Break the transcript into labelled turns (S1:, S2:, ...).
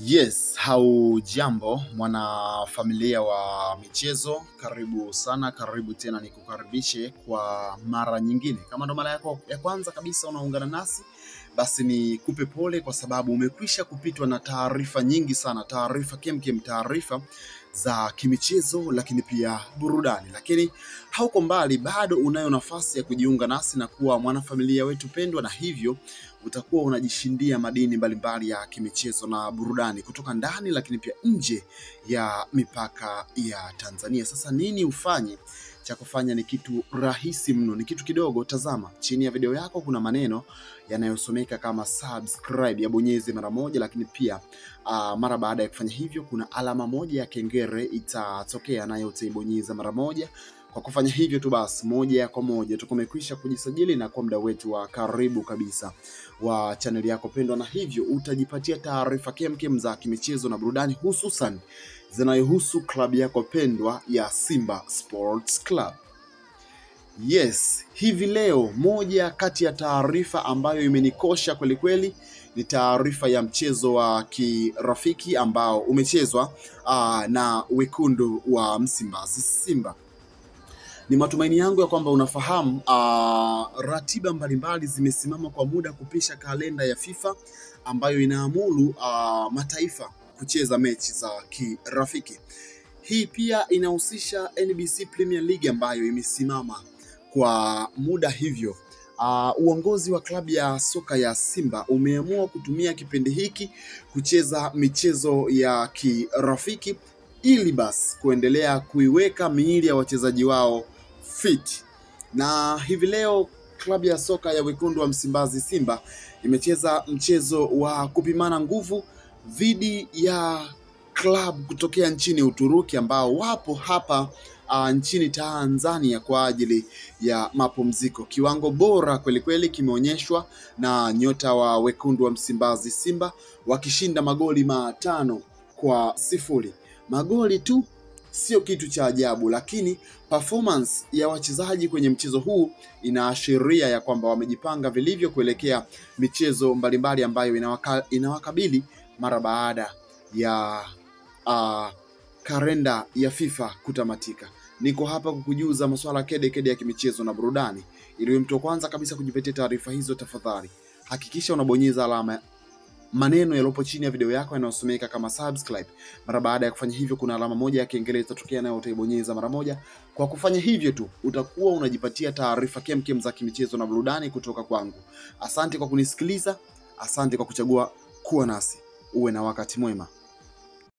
S1: Yes, haujambo mwana familia wa michezo, karibu sana, karibu tena nikukaribishe kwa mara nyingine. Kama ndo mara yako ya kwanza kabisa unaungana nasi, basi ni kupe pole kwa sababu umekwisha kupitwa na taarifa nyingi sana, taarifa kemkem, taarifa za kimichezo lakini pia burudani. Lakini hauko mbali, bado unayo nafasi ya kujiunga nasi na kuwa mwanafamilia wetu pendwa, na hivyo utakuwa unajishindia madini mbalimbali ya kimichezo na burudani kutoka ndani lakini pia nje ya mipaka ya Tanzania. Sasa nini ufanye? Cha kufanya ni kitu rahisi mno, ni kitu kidogo. Tazama chini ya video yako kuna maneno yanayosomeka kama subscribe, yabonyeze mara moja, lakini pia mara baada ya kufanya hivyo kuna alama moja ya kengele itatokea, nayo utaibonyeza mara moja. Kwa kufanya hivyo tu basi moja kwa moja tukomekwisha kujisajili na kwa muda wetu wa karibu kabisa wa channel yako pendwa, na hivyo utajipatia taarifa kemkem za kimichezo na burudani, hususan zinayohusu klabu yako pendwa ya Simba Sports Club. Yes, hivi leo moja kati ya taarifa ambayo imenikosha kweli kweli ni taarifa ya mchezo wa kirafiki ambao umechezwa na wekundu wa Msimbazi Simba. Ni matumaini yangu ya kwamba unafahamu ratiba mbalimbali zimesimama kwa muda kupisha kalenda ya FIFA ambayo inaamuru mataifa kucheza mechi za kirafiki. Hii pia inahusisha NBC Premier League ambayo imesimama kwa muda, hivyo uongozi wa klabu ya soka ya Simba umeamua kutumia kipindi hiki kucheza michezo ya kirafiki ili basi kuendelea kuiweka miili ya wachezaji wao fit. Na hivi leo klabu ya soka ya wekundu wa Msimbazi Simba imecheza mchezo wa kupimana nguvu dhidi ya klabu kutokea nchini Uturuki ambao wapo hapa nchini Tanzania kwa ajili ya mapumziko. Kiwango bora kweli kweli kimeonyeshwa na nyota wa wekundu wa Msimbazi Simba wakishinda magoli 5-0. Magoli tu sio kitu cha ajabu, lakini performance ya wachezaji kwenye mchezo huu inaashiria ya kwamba wamejipanga vilivyo kuelekea michezo mbalimbali ambayo inawakabili mara baada ya kalenda ya FIFA kutamatika. Niko hapa kukujuza masuala kede ya kimichezo na burudani. Ili mtu wa kwanza kabisa kujipatia taarifa hizo, tafadhali hakikisha unabonyeza alama maneno yaliyopo chini ya video yako yanayosomeka kama subscribe. Mara baada ya kufanya hivyo kuna alama moja ya kengele itatokea, nayo utaibonyeza mara moja. Kwa kufanya hivyo tu utakuwa unajipatia taarifa kemkem za kimichezo na burudani kutoka kwangu. Asante kwa kunisikiliza, asante kwa kuchagua kuwa nasi. Uwe na wakati mwema.